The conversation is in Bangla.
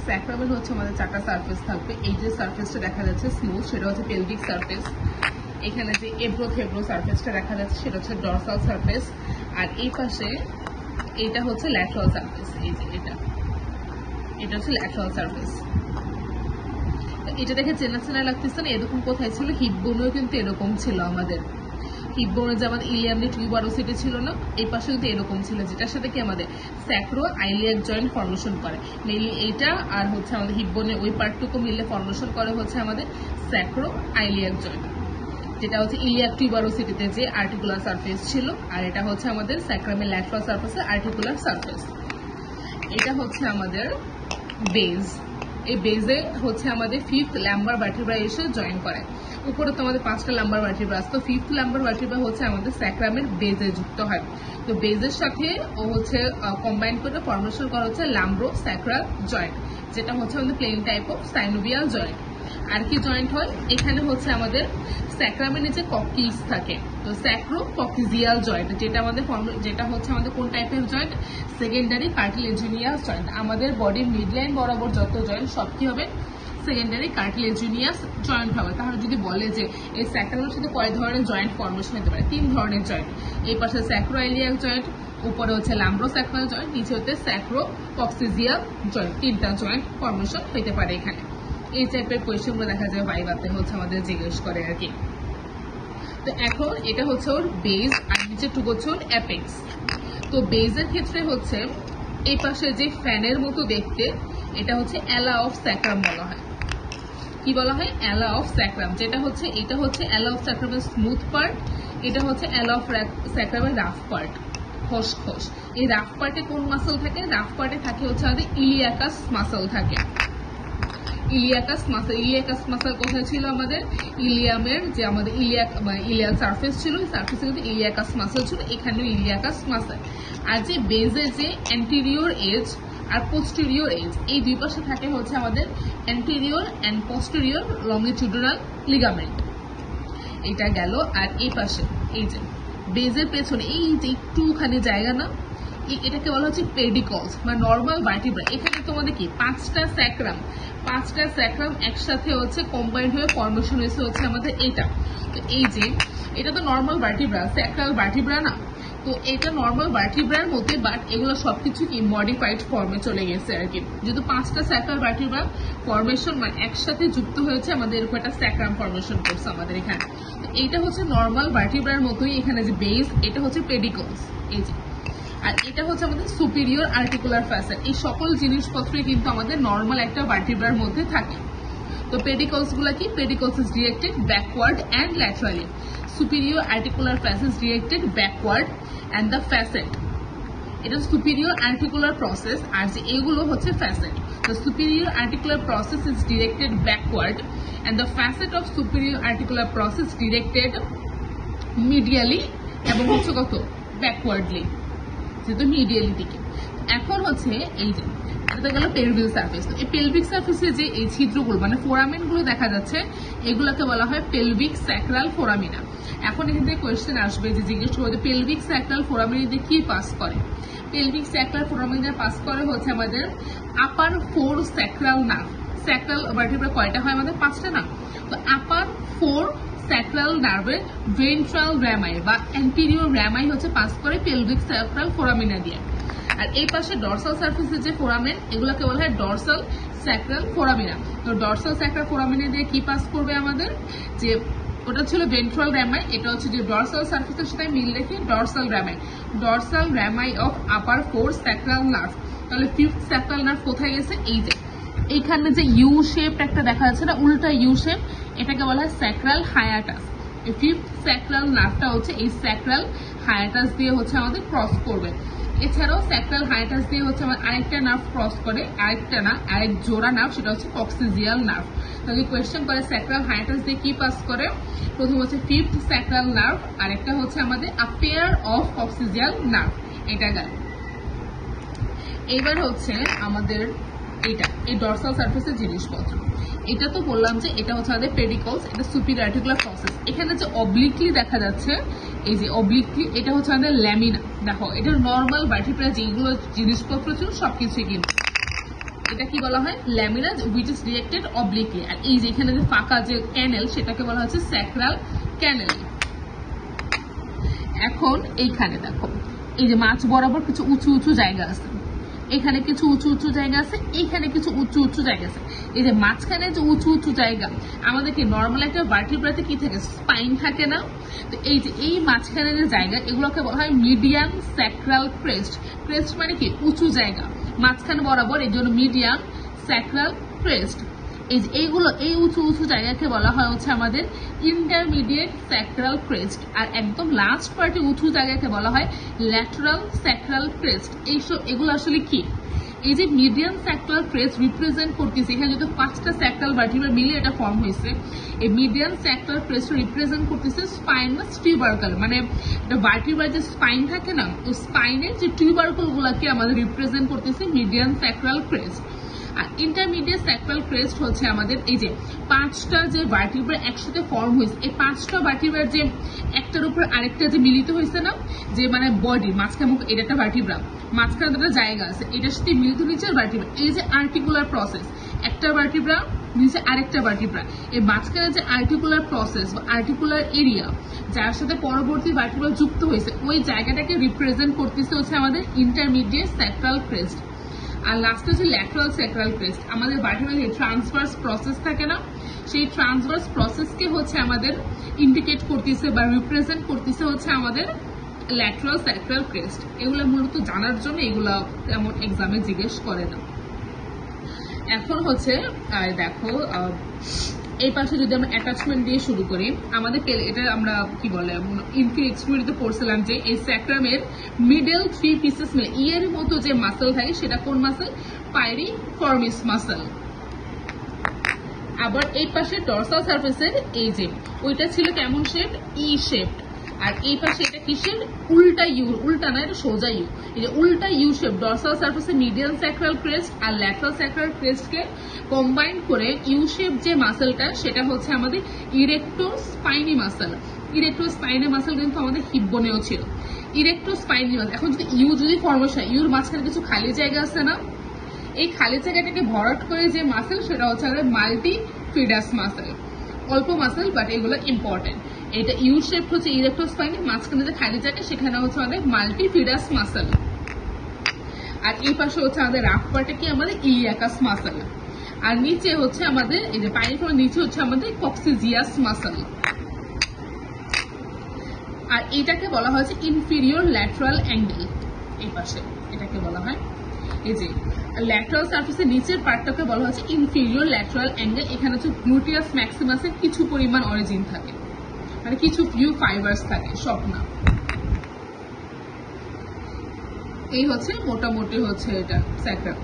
স্যাক্রামের হচ্ছে আমাদের 4টা সারফেস থাকবে। এই যে সারফেসটা দেখা যাচ্ছে স্মুথ, সেটা হচ্ছে পেলভিক সারফেস। এখানে যে এব্রো সারফেসটা দেখা যাচ্ছে সেটা হচ্ছে ডরসাল সারফেস। আর এই পাশে এটা হচ্ছে ল্যাটারাল সারফেস। এই যে এটা হচ্ছে ল্যাটারাল সারফেস। এটা দেখে চেনা চেনা লাগতেছে না? এরকম কোথায় ছিল? হিপ বোনেও কিন্তু এরকম ছিল আমাদের। হিপ বোনে যে আমাদের ইলিয়াম টিউবারোসিটি ছিল না, এই পাশে কিন্তু এরকম ছিল, যেটার সাথে কি আমাদের স্যাক্রো আইলিয়াক জয়েন্ট ফর্মেশন করে। মেইনলি এইটা আর হচ্ছে আমাদের হিপ বোনের ওই পার্টটুকু মিলে ফর্মেশন করে হচ্ছে আমাদের স্যাক্রো আইলিয়াক জয়েন্ট, যেটা হচ্ছে ইলিয়াক টিউবারোসিটিতে যে আর্টিকুলার সারফেস ছিল। আর এটা হচ্ছে আমাদের স্যাক্রামের ল্যাটারাল সারফেসের আর্টিকুলার সারফেস। এটা হচ্ছে আমাদের বেজ। এই বেজে হচ্ছে আমাদের 5th লাম্বার ভার্টিব্রা এসে জয়েন করে। উপরে তো আমাদের 5টা লাম্বার ভার্টিব্রা আছে, তো 5th লাম্বার ভার্টিব্রা হচ্ছে আমাদের স্যাক্রামের বেজে যুক্ত হয়। তো বেজের সাথে ও হচ্ছে কম্বাইন করে ফর্মেশন করা হচ্ছে লাম্ব্রো স্যাক্রাল জয়েন্ট, যেটা হচ্ছে আমাদের plane type of synovial joint. আর কি জয়েন্ট হয় এখানে হচ্ছে আমাদের স্যাক্রামের নিচে ককিস থাকে, তো স্যাক্রো ককিজিয়াল জয়েন্ট, যেটা হচ্ছে আমাদের কোন টাইপের জয়েন্ট? Secondary cartilaginous joint. আমাদের বডির মিডলাইন বরাবর যত জয়েন্ট সব কি হবে? সেকেন্ডারি কার্টিলেজিনিয়াস জয়েন্ট হবে। তাহলে যদি বলে যে এই স্যাক্রামের সাথে কয় ধরনের জয়েন্ট ফর্মেশন হতে পারে? 3 ধরনের জয়েন্ট। এই পাশে স্যাক্রোআইলিয়াক জয়েন্ট, উপরে হচ্ছে লাম্ব্রো স্যাক্রাল জয়েন্ট, নিচে হচ্ছে স্যাক্রো কক্সিজিয়াল জয়েন্ট। 3টা জয়েন্ট ফর্মেশন হতে পারে এখানে। এই টাইপের কোয়েশ্চেনগুলো দেখা যায় ভাইভাতে হচ্ছে আমাদের জিজ্ঞেস করে আর কি। তো এখন এটা হচ্ছে ওর বেজ, আর নিচেরটুকু হচ্ছে ওর অ্যাপেক্স। তো বেজের ক্ষেত্রে হচ্ছে এই পাশে যে ফ্যানের মতো দেখতে, এটা হচ্ছে অ্যালা অফ স্যাক্রাম বলা হয়। কি বলা হয়? অ্যালা অফ স্যাক্রাম। এটা হচ্ছে অ্যালা অফ স্যাক্রামের স্মুথ পার্ট, এটা হচ্ছে অ্যালা অফ স্যাক্রামের রাফ পার্ট, খসখস। এই রাফ পার্টে কোন মাসল থাকে? রাফ পার্টে থাকে হচ্ছে আমাদের ইলিয়াকাস মাসল থাকে। ইলিয়াকাস মাসল কোথায় ছিল? আমাদের ইলিয়ামের যে আমাদের ইলিয়াল সারফেস ছিল, ওই সারফেসে কিন্তু ইলিয়াকাস মাসল ছিল, এখানেও ইলিয়াকাস মাসল। আর যে বেজের যে অ্যান্টেরিয়র এজ আর পোস্টেরিয়র এজ, এই দুই পাশে থাকে হচ্ছে আমাদের anterior and posterior longitudinal ligament. এটা গেল। আর এই পাশে এই যে বেজের পেছনে এই যে একটুখানি জায়গা না, এটাকে বলা হচ্ছে পেডিকলস বা নর্মাল ভার্টিব্রা। এখানে তোমাদের কি 5টা স্যাক্রাম একসাথে হচ্ছে কম্বাইন্ড হয়ে ফর্মেশন হয়েছে হচ্ছে আমাদের এটা। তো এই যে এটা তো নর্মাল ভার্টিব্রা, স্যাক্রাল ভার্টিব্রা না, তো এটা নর্মাল ভার্টিব্রার মধ্যে, বাট এগুলো সবকিছু কি মডিফাইড ফর্মে চলে গেছে আর কি। যেহেতু 5টা স্যাক্রাল ভার্টিব্রা ফর্মেশন মানে একসাথে যুক্ত হয়েছে, আমাদের এরকম একটা স্যাক্রাম ফর্মেশন করছে আমাদের এখানে। তো এইটা হচ্ছে নর্মাল ভার্টিব্রার মতোই, এখানে যে বেস, এটা হচ্ছে পেডিকলস এই যে। আর এটা হচ্ছে আমাদের সুপিরিয়র আর্টিকুলার ফ্যাসেট। এই সকল জিনিসপত্রই কিন্তু আমাদের নর্মাল একটা ভার্টিব্রার মধ্যে থাকে। তো পেডিকলস গুলা কি? Pedicles is directed backward and laterally. Superior articular facet directed backward and the facet, এটা সুপিরিয়র আর্টিকুলার প্রসেস। আর যে এগুলো হচ্ছে facet. The superior articular process is directed backward and the facet of superior articular process directed medially এবং হচ্ছে কত? ব্যাকওয়ার্ডলি, যেহেতু মিডিয়ালি দিকে। এখন হচ্ছে এই যে এটা গেল পেলভিক সারফেস। এই পেলভিক সারফেসে যে এই ছিদ্রগুলো মানে ফোরামেন গুলো দেখা যাচ্ছে, এগুলোকে বলা হয় পেলভিক স্যাক্রাল ফোরামিনা। এখন এখান থেকে কোয়েশ্চেন আসবে যে জিজ্ঞেস করবে পেলভিক স্যাক্রাল ফোরামিনা দিয়ে কি পাস করে? পেলভিক স্যাক্রাল ফোরামিনা পাস করে হচ্ছে আমাদের আপার 4 স্যাক্রাল নার্ভ। স্যাক্রাল ভার্টিব্রা কয়টা হয় আমাদের? 5টা না। তো আপার 4 স্যাক্রাল নার্ভের ভেন্ট্রাল র্যামাই বা অ্যান্টেরিয়র র্যামাই হচ্ছে পাস করে পেলভিক স্যাক্রাল ফোরামিনা দিয়ে। আর এই পাশে ডরসাল সারফেসের যে ফোরামেন, এগুলোকে বলা হয় ডরসাল স্যাক্রাল ফোরামিনা। তো ডরসাল স্যাক্রাল ফোরামিনা দিয়ে কি পাস করবে আমাদের? যে ওটা ছিল ভেন্ট্রাল র্যামাই, এটা হচ্ছে যে ডরসাল সারফেসের সাথে মিল রেখে dorsal rami of upper 4 sacral nerve. তাহলে 5th স্যাক্রাল নার্ভ কোথায় গেছে? এই যে এইখানে যে ইউ শেপ একটা দেখা যাচ্ছে না, উল্টা ইউ শেপ, এটাকে বলা হয় স্যাক্রাল হায়াটাস। এই 5th স্যাক্রাল নার্ভটা হচ্ছে এই স্যাক্রাল হায়াটাস দিয়ে হচ্ছে আমাদের ক্রস করবে। এছাড়াও স্যাক্রাল হায়াটাস দিয়ে হচ্ছে আমার আরেকটা নার্ভ ক্রস করে, আরেক জোড়া নার্ভ, সেটা হচ্ছে কক্সিজিয়াল নার্ভ। তাহলে কোয়েশ্চেন করে স্যাক্রাল হায়াটাস দিয়ে কি পাস করে? প্রথম হচ্ছে 5th স্যাক্রাল নার্ভ, আরেকটা হচ্ছে আমাদের আ পেয়ার অফ কক্সিজিয়াল নার্ভ। এটা গেল। এবার হচ্ছে আমাদের এটা এই ডরসাল সারফেসের জিনিসপত্র। এটা তো বললাম যে এটা হচ্ছে আমাদের পেডিকলস, এটা সুপিরিয়র আর্টিকুলার প্রসেস। এখানে যে অবলিকলি দেখা যাচ্ছে, এই যে অবলিকলি, এটা হচ্ছে আমাদের ল্যামিনা। দেখো এটা নর্মাল ভার্টিব্রা যেগুলো জিনিসপত্র ছিল সবকিছুই কিন্তু এটা কি বলা হয় ল্যামিনা উইচ ইজ ডিরেক্টেড অবলিকলি। আর এই যে এখানে যে ফাঁকা যে ক্যানেল সেটাকে বলা হচ্ছে স্যাক্রাল ক্যানেল। এখন এইখানে দেখো এই যে মাছ বরাবর কিছু উঁচু উঁচু জায়গা আছে, এখানে কিছু উঁচু উঁচু জায়গা আছে, এইখানে কিছু উঁচু উঁচু জায়গা আছে। এই যে মাঝখানে যে উঁচু উঁচু জায়গা, আমাদের কি নর্মাল একটা ভার্টিব্রাতে কি থাকে স্পাইন থাকে না, তো এই যে এই মাঝখানে যে জায়গা এগুলোকে বলা হয় মিডিয়ান স্যাক্রাল ক্রেস্ট। ক্রেস্ট মানে কি উঁচু জায়গা মাঝখানে বরাবর, এই জন্য মিডিয়ান স্যাক্রাল ক্রেস্ট। এই যে এইগুলো এই উঁচু উঁচু জায়গাকে বলা হয় হচ্ছে আমাদের ইন্টারমিডিয়েট স্যাক্রাল ক্রেস্ট। আর একদম লাস্ট পার্টে উঁচু জায়গাকে বলা হয় ল্যাটারাল স্যাক্রাল ক্রেস্ট। এইসব এগুলো আসলে কি, এই যে মিডিয়ান স্যাক্রাল ক্রেস্ট রিপ্রেজেন্ট করতেছে, এখানে যদি 5টা স্যাক্রাল ভার্টিব্রা মিলে এটা ফর্ম হয়েছে। এই মিডিয়ান স্যাক্রাল ক্রেস্ট রিপ্রেজেন্ট করতেছে স্পাইনাস টিউবারকাল, মানে এটা ভার্টিব্রার যে স্পাইন থাকে না, তো স্পাইনের যে টিউবারকাল গুলাকে আমাদের রিপ্রেজেন্ট করতেছে মিডিয়ান স্যাক্রাল ক্রেস্ট। আর ইন্টারমিডিয়েট স্যাক্রাল ক্রেস্ট হচ্ছে আমাদের এই যে 5টা যে ভার্টিব্রা একসাথে ফর্ম হয়েছে, এই 5টা ভার্টিব্রার যে একটার উপর আরেকটা যে মিলিত হয়েছে না, যে মানে বডি মাঝখানে এটা একটা ভার্টিব্রা, মাঝখানে একটা জায়গা আছে, এটার সাথে মিলিত হয়েছে ভার্টিব্রা। এই যে আর্টিকুলার প্রসেস, একটা ভার্টিব্রা নিচে আরেকটা ভার্টিব্রা, এই মাঝখানে যে আর্টিকুলার প্রসেস বা আর্টিকুলার এরিয়া যার সাথে পরবর্তী ভার্টিব্রা যুক্ত হয়েছে, ওই জায়গাটাকে রিপ্রেজেন্ট করতেছে হচ্ছে আমাদের ইন্টারমিডিয়েট স্যাক্রাল ক্রেস্ট। আর লাস্ট হচ্ছে ল্যাটারাল স্যাক্রাল ক্রেস্ট। আমাদের ভার্টিব্রাতে ট্রান্সভার্স প্রসেস থাকে না, সেই ট্রান্সভার্স প্রসেসকে হচ্ছে আমাদের ইন্ডিকেট করতেছে বা রিপ্রেজেন্ট করতেছে হচ্ছে আমাদের ল্যাটারাল স্যাক্রাল ক্রেস্ট। এগুলো মূলত জানার জন্য এগুলা তেমন এক্সামে জিজ্ঞেস করে না। এখন হচ্ছে দেখো এই পাশে যদি আমরা অ্যাটাচমেন্ট দিয়ে শুরু করি, আমাদের এটা আমরা কি বলে ইনফি এক্সপিরিতে পড়ছিলাম যে এই স্যাক্রামের মিডল 3 পিসেস মিলে ইয়ের মতো যে মাসেল থাকে সেটা কোন মাসেল, পাইরিফর্মিস মাসেল। আবার এই পাশে ডরসাল সারফেসের এই যে ওইটা ছিল কেমন শেপ, ই শেপ। আর এই পাশে এটা কিসের, উল্টা ইউ, উল্টা না এটা সোজা ইউ, এই যে উল্টা ইউ শেপ। ডরসাল সারফেসে মিডিয়ান স্যাক্রাল ক্রেস্ট আর ল্যাটারাল স্যাক্রাল ক্রেস্টকে কম্বাইন করে ইউ শেপ যে মাসেলটা সেটা হচ্ছে আমাদের ইরেক্টো স্পাইনি মাসেল। ইরেক্টো স্পাইনি মাসেল কিন্তু আমাদের হিপ বোনেও ছিল। ইরেক্টো স্পাইনি মাসেল, এখন যদি ইউ যদি ফর্মেশন, ইউর মাঝখানে কিছু খালি জায়গা আছে না, এই খালি জায়গাটাকে ভরাট করে যে মাসেল সেটা হচ্ছে আমাদের মাল্টি ফিডাস মাসেল। অল্প মাসেল বাট এগুলো ইম্পর্টেন্ট। এটা ইউ শেপ হচ্ছে ইরেক্টো স্পাইন, মাঝখানে যে খালি জায়গা সেখানে হচ্ছে আমাদের মাল্টি ফিডাস মাসেল। আর এই পাশে হচ্ছে আমাদের রাফ পার্টে কি আমাদের ইলিয়াকাস মাসেল। আর নিচে হচ্ছে আমাদের এই যে পাইরিফর্ম নিচে হচ্ছে আমাদের কক্সিজিয়াস মাসেল। আর এটাকে বলা হয়েছে ইনফিরিয়র ল্যাটারাল অ্যাঙ্গেল। এই পাশে এটাকে বলা হয় এই যে ল্যাটারাল সারফেসের নিচের পার্টটাকে বলা হচ্ছে ইনফিরিয়র ল্যাটারাল অ্যাঙ্গেল। এখানে হচ্ছে গ্লুটিয়াস ম্যাক্সিমাসের কিছু পরিমাণ অরিজিন থাকে, মানে কিছু ফিউ ফাইবার্স থাকে, সব না। এই হচ্ছে মোটামুটি হচ্ছে এটা স্যাক্রাম।